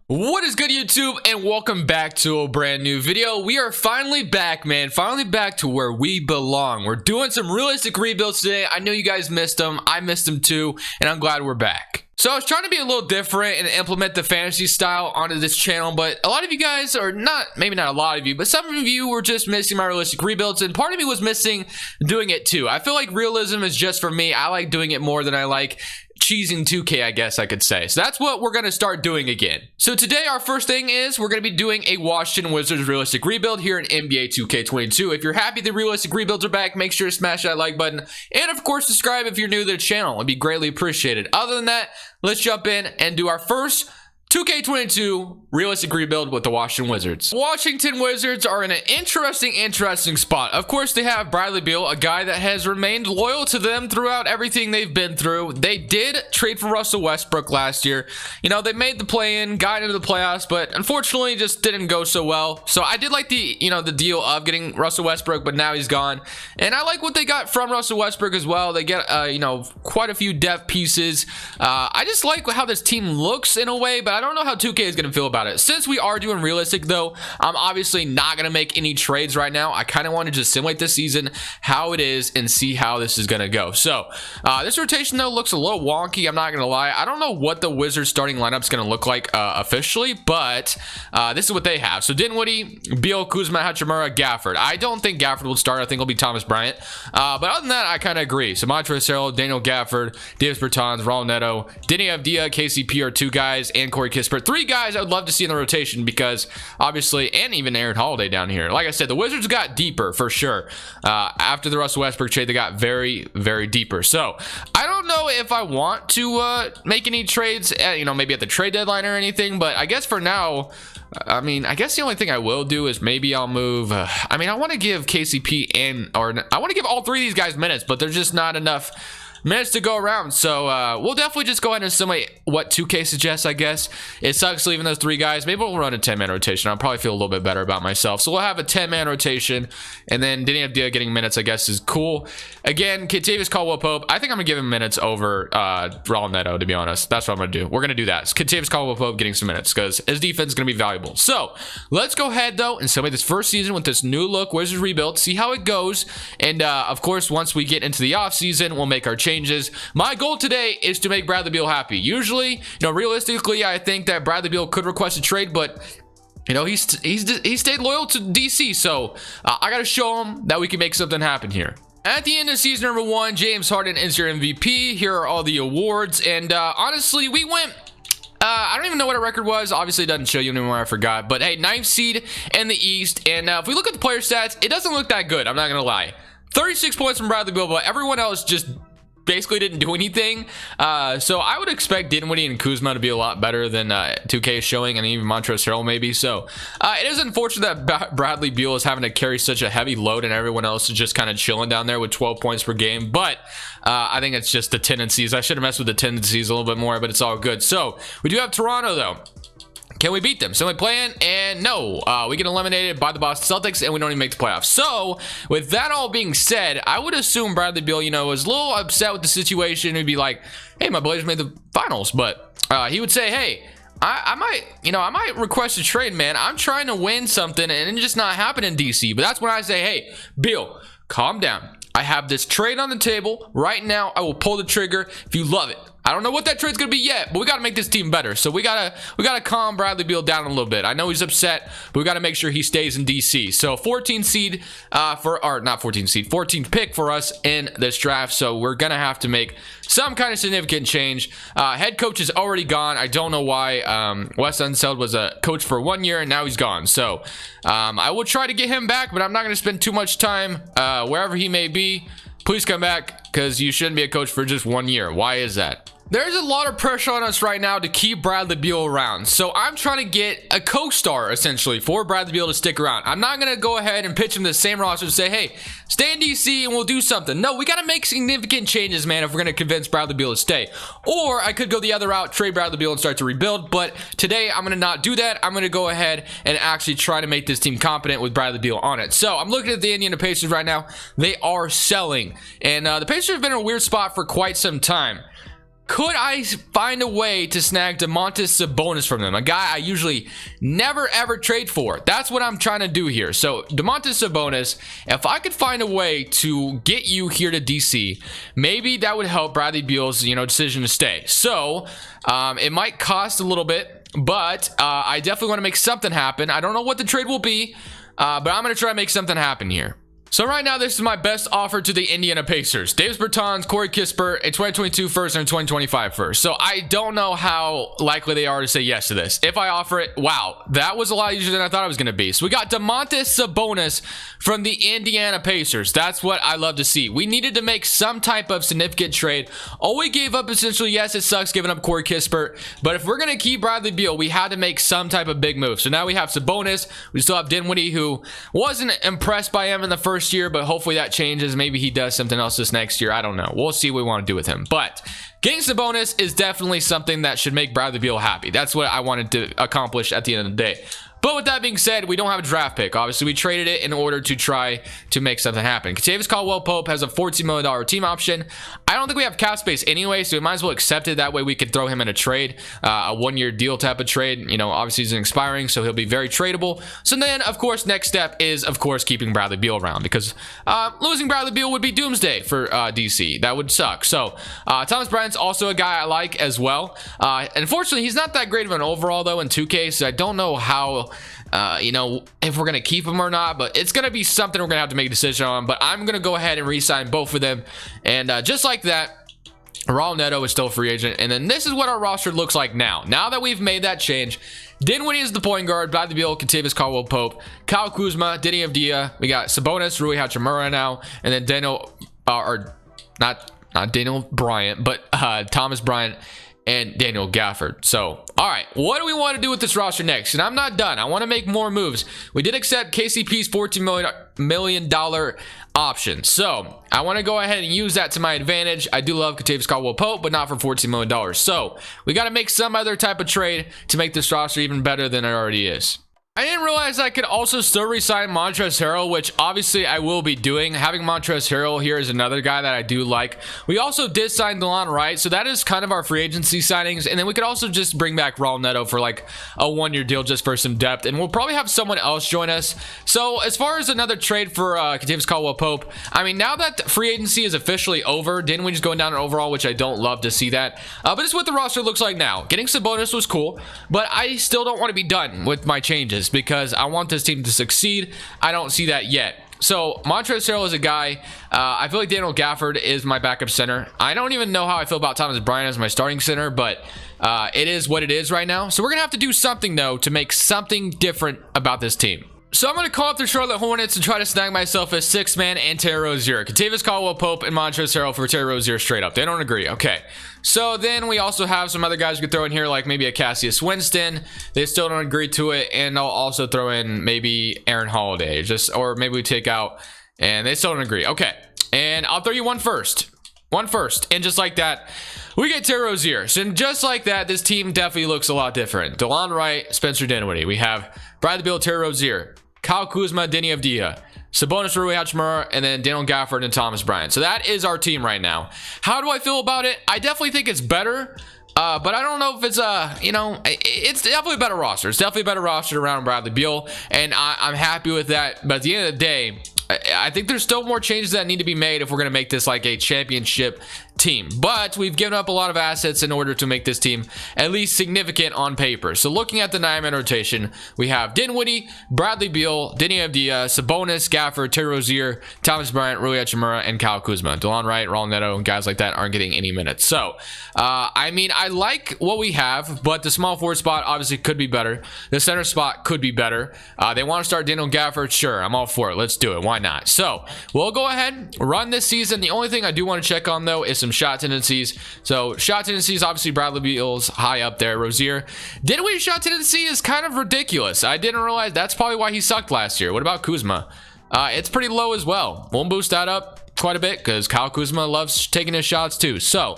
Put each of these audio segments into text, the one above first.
What is good, YouTube, and welcome back to a brand new video. We are finally back, man. Finally back to where we belong. We're doing some realistic rebuilds today. I know you guys missed them. I missed them too, and I'm glad we're back. So I was trying to be a little different and implement the fantasy style onto this channel, but a lot of you guys are not, maybe not a lot of you, but some of you were just missing my realistic rebuilds, and part of me was missing doing it too. I feel like realism is just for me. I like doing it more than I like cheesing 2K, I guess I could say. So that's what we're going to start doing again. So today our first thing is we're going to be doing a Washington Wizards realistic rebuild here in NBA 2K22. If you're happy the realistic rebuilds are back, make sure to smash that like button. And of course, subscribe if you're new to the channel. It'd be greatly appreciated. Other than that, let's jump in and do our first 2K22 realistic rebuild with the Washington Wizards. Washington Wizards are in an interesting spot. Of course, they have Bradley Beal, a guy that has remained loyal to them throughout everything they've been through. They did trade for Russell Westbrook last year. You know, they made the play-in, got into the playoffs, but unfortunately just didn't go so well. So I did like the deal of getting Russell Westbrook, but now he's gone. And I like what they got from Russell Westbrook as well. They get quite a few depth pieces. I just like how this team looks in a way, but I don't know how 2K is going to feel about it. Since we are doing realistic though, I'm obviously not going to make any trades right now. I kind of want to just simulate this season, how it is, and see how this is going to go. So this rotation though looks a little wonky. I'm not going to lie. I don't know what the Wizards starting lineup is going to look like officially, but this is what they have. So Dinwiddie, Beal, Kuzma, Hachimura, Gafford. I don't think Gafford will start. I think it'll be Thomas Bryant. But other than that, I kind of agree. So Montrezl Harrell, Daniel Gafford, Davis Bertans, Raul Neto, Denny Avdia, KCP are two guys, and Corey Kispert. Three guys I would love to see in the rotation because obviously, and even Aaron Holiday down here. Like I said, the Wizards got deeper for sure. After the Russell Westbrook trade, they got very deeper. So I don't know if I want to make any trades, maybe at the trade deadline or anything, but I guess for now, I guess the only thing I will do is maybe I'll move. I want to give KCP I want to give all three of these guys minutes, but there's just not enough minutes to go around. So we'll definitely just go ahead and simulate what 2K suggests, I guess. It sucks leaving those three guys. Maybe we'll run a 10-man rotation. I'll probably feel a little bit better about myself. So we'll have a 10-man rotation, and then Denny Avdia getting minutes, I guess, is cool. Again, Kentavious Caldwell-Pope, I think I'm going to give him minutes over Raul Neto, to be honest. That's what I'm going to do. We're going to do that. Kentavious Caldwell-Pope getting some minutes because his defense is going to be valuable. So let's go ahead, though, and simulate this first season with this new look Wizards rebuild, see how it goes. And, of course, once we get into the offseason, we'll make our changes. My goal today is to make Bradley Beal happy. Usually, realistically, I think that Bradley Beal could request a trade, but he stayed loyal to DC, so I got to show him that we can make something happen here. At the end of season number 1, James Harden is your MVP. Here are all the awards, and honestly, we went I don't even know what our record was. Obviously, it doesn't show you anymore. I forgot. But hey, 9th seed in the East. And if we look at the player stats, it doesn't look that good. I'm not going to lie. 36 points from Bradley Beal, but everyone else just basically didn't do anything. So I would expect Dinwiddie and Kuzma to be a lot better than 2K is showing, and even Montrezl Harrell maybe. So it is unfortunate that Bradley Beal is having to carry such a heavy load and everyone else is just kind of chilling down there with 12 points per game. But I think it's just the tendencies. I should have messed with the tendencies a little bit more, but it's all good. So we do have Toronto though. Can we beat them? So we play in, and no, we get eliminated by the Boston Celtics, and we don't even make the playoffs. So with that all being said, I would assume Bradley Beal, was a little upset with the situation. He'd be like, "Hey, my Blazers made the finals," but he would say, "Hey, I might request a trade, man. I'm trying to win something, and it just not happen in DC." But that's when I say, "Hey, Beal, calm down. I have this trade on the table right now. I will pull the trigger if you love it." I don't know what that trade's gonna be yet, but we gotta make this team better. So we gotta calm Bradley Beal down a little bit. I know he's upset, but we gotta make sure he stays in DC. So 14th seed not 14th seed, 14th pick for us in this draft. So we're gonna have to make some kind of significant change. Head coach is already gone. I don't know why. Wes Unseld was a coach for 1 year and now he's gone. So I will try to get him back, but I'm not gonna spend too much time wherever he may be. Please come back, because you shouldn't be a coach for just 1 year. Why is that? There's a lot of pressure on us right now to keep Bradley Beal around. So I'm trying to get a co-star, essentially, for Bradley Beal to stick around. I'm not going to go ahead and pitch him the same roster and say, "Hey, stay in DC and we'll do something." No, we got to make significant changes, man, if we're going to convince Bradley Beal to stay. Or I could go the other route, trade Bradley Beal and start to rebuild. But today, I'm going to not do that. I'm going to go ahead and actually try to make this team competent with Bradley Beal on it. So I'm looking at the Indiana Pacers right now. They are selling. And the Pacers have been in a weird spot for quite some time. could I find a way to snag Domantas Sabonis from them? A guy I usually never ever trade for. That's what I'm trying to do here. So Domantas Sabonis, if I could find a way to get you here to DC, maybe that would help Bradley Beal's, decision to stay. So it might cost a little bit, but I definitely want to make something happen. I don't know what the trade will be, but I'm going to try to make something happen here. So right now, this is my best offer to the Indiana Pacers. Davis Bertans, Corey Kispert, a 2022 first and a 2025 first. So I don't know how likely they are to say yes to this. If I offer it, wow, that was a lot easier than I thought it was going to be. So we got Domantas Sabonis from the Indiana Pacers. That's what I love to see. We needed to make some type of significant trade. All we gave up, essentially, yes, it sucks giving up Corey Kispert, but if we're going to keep Bradley Beal, we had to make some type of big move. So now we have Sabonis. We still have Dinwiddie, who wasn't impressed by him in the first year, but hopefully that changes. Maybe he does something else this next year. I don't know. We'll see what we want to do with him. But getting Sabonis is definitely something that should make Bradley Beal happy. That's what I wanted to accomplish at the end of the day. But with that being said, we don't have a draft pick. Obviously, we traded it in order to try to make something happen. Kentavious Caldwell-Pope has a $14 million team option. I don't think we have cap space anyway, so we might as well accept it. That way we could throw him in a trade, a one-year deal type of trade. Obviously he's expiring, so he'll be very tradable. So then, of course, next step is, of course, keeping Bradley Beal around, because losing Bradley Beal would be doomsday for DC. That would suck. So Thomas Bryant's also a guy I like as well. Unfortunately, he's not that great of an overall, though, in 2K, so I don't know how... if we're going to keep him or not, but it's going to be something we're going to have to make a decision on. But I'm going to go ahead and re-sign both of them. And just like that, Raul Neto is still a free agent. And then this is what our roster looks like now. Now that we've made that change, Dinwiddie is the point guard, Bradley Beal, Kentavious Caldwell-Pope, Kyle Kuzma, Deni Avdija. We got Sabonis, Rui Hachimura now, and then not Daniel Bryant, but Thomas Bryant and Daniel Gafford. So, all right, what do we want to do with this roster next? And I'm not done. I want to make more moves. We did accept KCP's $14 million option. So, I want to go ahead and use that to my advantage. I do love Kentavious Caldwell-Pope, but not for $14 million. So, we got to make some other type of trade to make this roster even better than it already is. I didn't realize I could also still re-sign Montrezl Harrell, which obviously I will be doing. Having Montrezl Harrell here is another guy that I do like. We also did sign DeLon Wright, so that is kind of our free agency signings. And then we could also just bring back Raul Neto for like a one-year deal just for some depth. And we'll probably have someone else join us. So as far as another trade for Kentavious Caldwell-Pope, I mean, now that free agency is officially over, Dinwiddie's going down in overall, which I don't love to see that. But it's what the roster looks like now. Getting Sabonis was cool, but I still don't want to be done with my changes, because I want this team to succeed. I don't see that yet. So Montrezl Harrell is a guy. I feel like Daniel Gafford is my backup center. I don't even know how I feel about Thomas Bryant as my starting center, but it is what it is right now. So we're gonna have to do something though to make something different about this team. So I'm going to call up the Charlotte Hornets and try to snag myself a six-man and Terry Rozier. Kentavious Caldwell-Pope and Montrezl Harrell for Terry Rozier straight up. They don't agree. Okay. So then we also have some other guys we could throw in here, like maybe a Cassius Winston. They still don't agree to it. And I'll also throw in maybe Aaron Holiday. Or maybe we take out, and they still don't agree. Okay. And I'll throw you one first. And just like that, we get Terry Rozier. So just like that, this team definitely looks a lot different. DeLon Wright, Spencer Dinwiddie. We have Bradley Beal, Terry Rozier, Kyle Kuzma, Deni Avdija, Sabonis, Rui Hachimura, and then Daniel Gafford and Thomas Bryant. So that is our team right now. How do I feel about it? I definitely think it's better. But I don't know if it's it's definitely a better roster. It's definitely a better roster around Bradley Beal, and I'm happy with that. But at the end of the day, I think there's still more changes that need to be made if we're going to make this like a championship team. But we've given up a lot of assets in order to make this team at least significant on paper. So looking at the 9-man rotation, we have Dinwiddie, Bradley Beal, Deni Avdija, Sabonis, Gafford, Terry Rozier, Thomas Bryant, Rui Hachimura, and Kyle Kuzma. DeLon Wright, Raul Neto, and guys like that aren't getting any minutes. So, I mean, I like what we have, but the small forward spot obviously could be better. The center spot could be better. They want to start Daniel Gafford. Sure, I'm all for it. Let's do it. Why not? So, we'll go ahead, run this season. The only thing I do want to check on, though, is some shot tendencies. So, shot tendencies, obviously, Bradley Beal's high up there. Rozier. Dinwiddie's shot tendency is kind of ridiculous. I didn't realize that's probably why he sucked last year. What about Kuzma? It's pretty low as well. We'll boost that up quite a bit because Kyle Kuzma loves taking his shots too. So,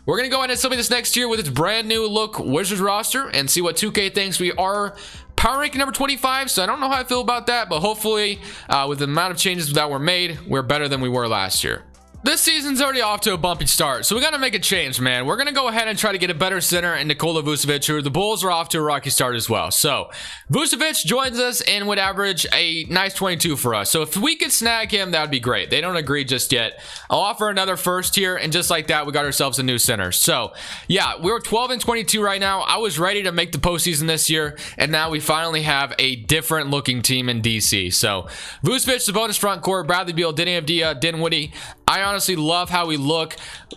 we're going to go ahead and study this next year with its brand new look Wizards roster and see what 2K thinks. We are power ranking number 25, so I don't know how I feel about that, but hopefully with the amount of changes that were made, we're better than we were last year. This season's already off to a bumpy start, so we got to make a change, man. We're going to go ahead and try to get a better center in Nikola Vucevic, who the Bulls are off to a rocky start as well. So Vucevic joins us and would average a nice 22 for us. So if we could snag him, that would be great. They don't agree just yet. I'll offer another first here, and just like that, we got ourselves a new center. So yeah, we're 12 and 22 right now. I was ready to make the postseason this year, and now we finally have a different looking team in DC. So Vucevic, the bonus front court, Bradley Beal, Denny Avdia, Dinwiddie. I honestly love how we look.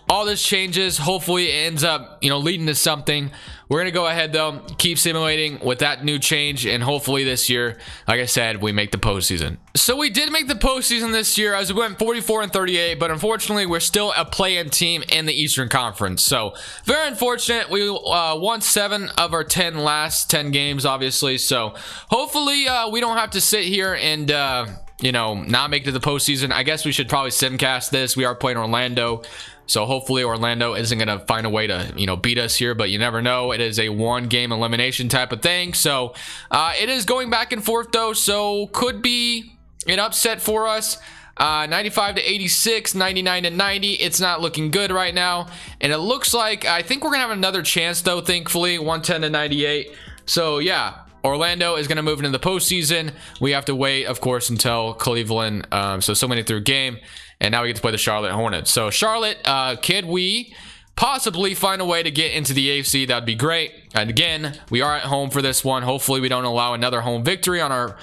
All this changes. Hopefully it ends up, leading to something. We're going to go ahead, though, keep simulating with that new change, and hopefully this year, like I said, we make the postseason. So we did make the postseason this year as we went 44 and 38, but unfortunately, we're still a play-in team in the Eastern Conference. So very unfortunate. We won 7 of our last 10 games, obviously. So hopefully we don't have to sit here and not make it to the postseason. I guess we should probably simcast this. We are playing Orlando, so hopefully Orlando isn't going to find a way to beat us here, but you never know. It is a 1-game elimination type of thing, so it is going back and forth though, so could be an upset for us. 95 to 86, 99 to 90. It's not looking good right now, and it looks like I think we're gonna have another chance though, thankfully. 110 to 98. So yeah, Orlando is going to move into the postseason. We have to wait, of course, until Cleveland. So many through game, and now we get to play the Charlotte Hornets. So Charlotte, could we possibly find a way to get into the AFC? That'd be great. And again, we are at home for this one. Hopefully we don't allow another home victory on our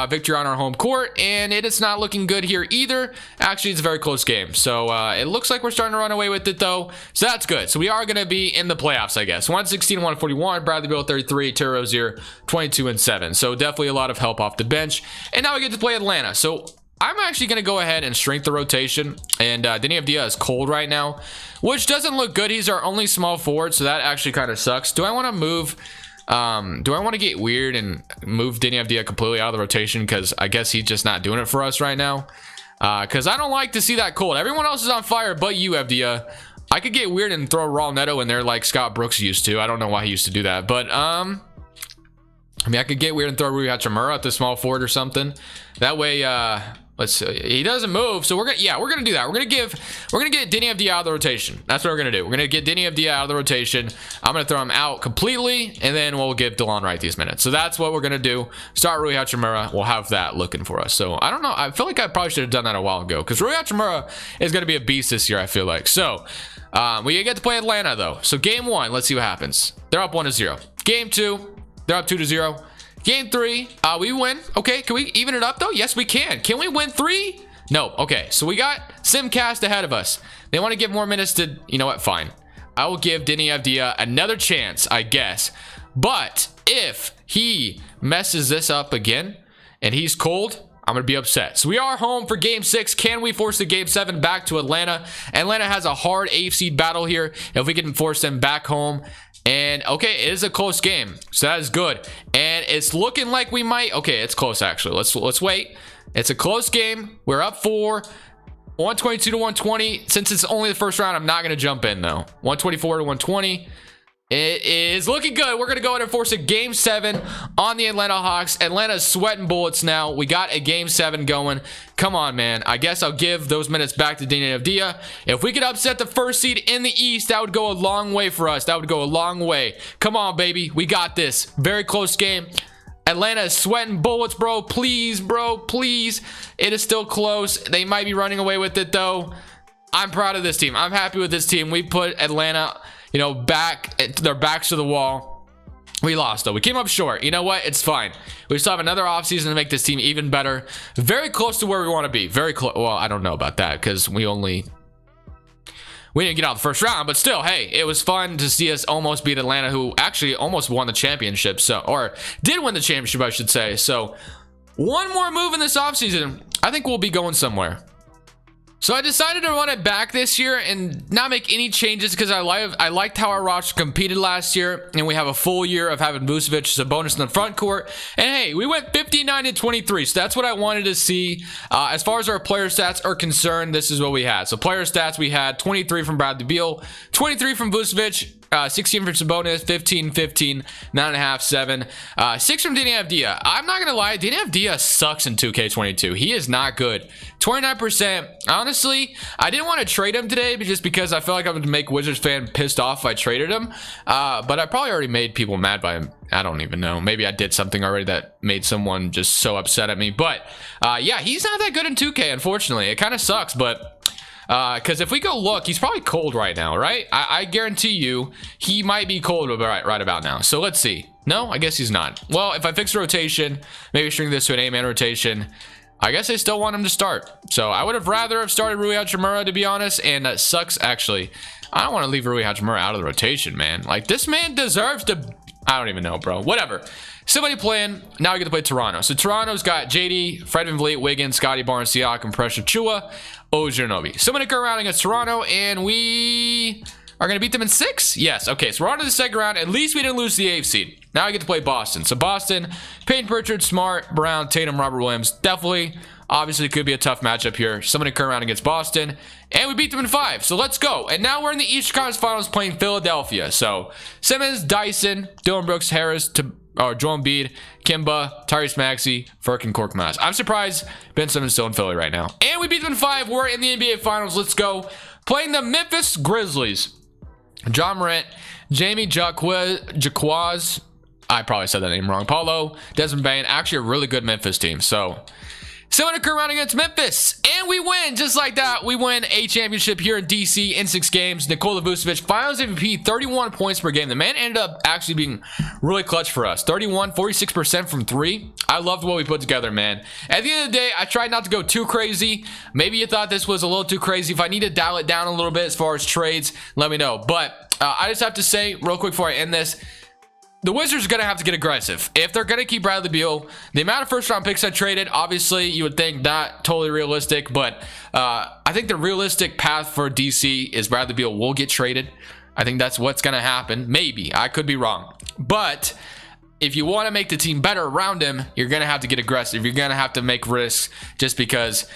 victory on our home court, and it is not looking good here either. Actually, it's a very close game, so it looks like we're starting to run away with it though, so that's good. So we are going to be in the playoffs, I guess. 116 141, Bradley Beal 33, Terry Rozier 22 and 7. So definitely a lot of help off the bench, and now we get to play Atlanta. So I'm actually going to go ahead and shrink the rotation, and Denny Avdia is cold right now, which doesn't look good. He's our only small forward, so that actually kind of sucks. Do I want to move? Do I want to get weird and move Denny Avdia completely out of the rotation? Because I guess he's just not doing it for us right now. Because I don't like to see that cold. Everyone else is on fire but you, Avdia. I could get weird and throw Raul Neto in there like Scott Brooks used to. I don't know why he used to do that. But, I could get weird and throw Rui Hachimura at the small forward or something. That way, let's see. He doesn't move, so we're gonna do that. We're gonna get Denny Avdia out of the rotation. That's what we're gonna do. We're gonna get Denny Avdia out of the rotation. I'm gonna throw him out completely, and then we'll give DeLon Wright these minutes. So that's what we're gonna do. Start Rui Hachimura. We'll have that looking for us. So I don't know. I feel like I probably should have done that a while ago, because Rui Hachimura is gonna be a beast this year, I feel like. So we get to play Atlanta though. So game 1, let's see what happens. They're up 1-0. Game 2, they're up 2-0. Game 3, we win. Okay, can we even it up though? Yes, we can. Can we win 3? No. Okay, so we got Simcast ahead of us. They want to give more minutes to, you know what? Fine. I will give Denny Avdia another chance, I guess. But if he messes this up again and he's cold, I'm going to be upset. So we are home for game 6. Can we force the game 7 back to Atlanta? Atlanta has a hard AFC battle here. If we can force them back home. And okay, it is a close game, so that is good. And it's looking like we might. Okay, it's close actually. Let's wait. It's a close game. We're up 4, 122 to 120. Since it's only the first round, I'm not gonna jump in though. 124 to 120. It is looking good. We're going to go ahead and force a game 7 on the Atlanta Hawks. Atlanta's sweating bullets now. We got a game 7 going. Come on, man. I guess I'll give those minutes back to Denny Avdia. If we could upset the first seed in the East, that would go a long way for us. That would go a long way. Come on, baby. We got this. Very close game. Atlanta is sweating bullets, bro. Please, bro. Please. It is still close. They might be running away with it, though. I'm proud of this team. I'm happy with this team. We put Atlanta, back, their backs to the wall. We lost though. We came up short. You know what? It's fine. We still have another offseason to make this team even better. Very close to where we want to be. Very close. Well, I don't know about that because we didn't get out the first round, but still, hey, it was fun to see us almost beat Atlanta, who actually almost won the championship. Or did win the championship, I should say. So one more move in this offseason, I think we'll be going somewhere. So I decided to run it back this year and not make any changes because I liked how our roster competed last year, and we have a full year of having Vucevic as a bonus in the front court. And hey, we went 59 and 23, so that's what I wanted to see. As far as our player stats are concerned, this is what we had. So player stats, we had 23 from Bradley Beal, 23 from Vucevic, 16 for Sabonis, 15, 15, 9.5, 7. 6 from Dani Avdija. I'm not going to lie, Dani Avdija sucks in 2K22. He is not good. 29%. Honestly, I didn't want to trade him today just because I felt like I would make Wizards fan pissed off if I traded him. But I probably already made people mad by him. I don't even know. Maybe I did something already that made someone just so upset at me. But yeah, he's not that good in 2K, unfortunately. It kind of sucks, but... because if we go look, he's probably cold right now, right? I guarantee you he might be cold right about now. So let's see. No, I guess he's not. Well, if I fix the rotation, maybe string this to an 8-man rotation, I guess I still want him to start. So I would have rather have started Rui Hachimura, to be honest, and that sucks, actually. I don't want to leave Rui Hachimura out of the rotation, man. Like, this man deserves to... I don't even know, bro. Whatever. Somebody playing. Now we get to play Toronto. So Toronto's got JD, Fred VanVleet, Wiggins, Scotty Barnes, Siakam, Precious Chua, Ojanobi. So I'm going to go around against Toronto, and we are going to beat them in 6? Yes. Okay, so we're on to the second round. At least we didn't lose the 8th seed. Now we get to play Boston. So Boston, Payton Pritchard, Smart, Brown, Tatum, Robert Williams. Definitely, obviously, could be a tough matchup here. So I'm going to come around against Boston, and we beat them in 5. So let's go. And now we're in the Eastern Conference Finals playing Philadelphia. So Simmons, Dyson, Dylan Brooks, Harris, Joel Embiid, Kimba, Tyrese Maxey, Furk, and Korkmaz. I'm surprised Ben Simmons is still in Philly right now. And we beat them in 5. We're in the NBA Finals. Let's go. Playing the Memphis Grizzlies. John Morant, Jamie Jaquaz. I probably said that name wrong. Paulo, Desmond Bain. Actually, a really good Memphis team. So I'm going to come around against Memphis, and we win just like that. We win a championship here in DC in 6 games. Nikola Vucevic, Finals MVP, 31 points per game. The man ended up actually being really clutch for us. 31, 46% from 3. I loved what we put together, man. At the end of the day, I tried not to go too crazy. Maybe you thought this was a little too crazy. If I need to dial it down a little bit as far as trades, let me know. But I just have to say real quick before I end this, the Wizards are going to have to get aggressive. If they're going to keep Bradley Beal, the amount of first-round picks I traded, obviously, you would think not totally realistic, but I think the realistic path for DC is Bradley Beal will get traded. I think that's what's going to happen. Maybe. I could be wrong. But if you want to make the team better around him, you're going to have to get aggressive. You're going to have to make risks just because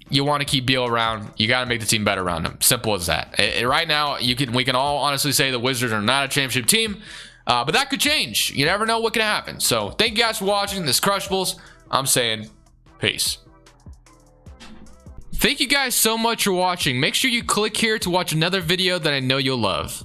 you want to keep Beal around. You got to make the team better around him. Simple as that. Right now, we can all honestly say the Wizards are not a championship team. But that could change. You never know what can happen. So thank you guys for watching this Crushables. I'm saying peace. Thank you guys so much for watching. Make sure you click here to watch another video that I know you'll love.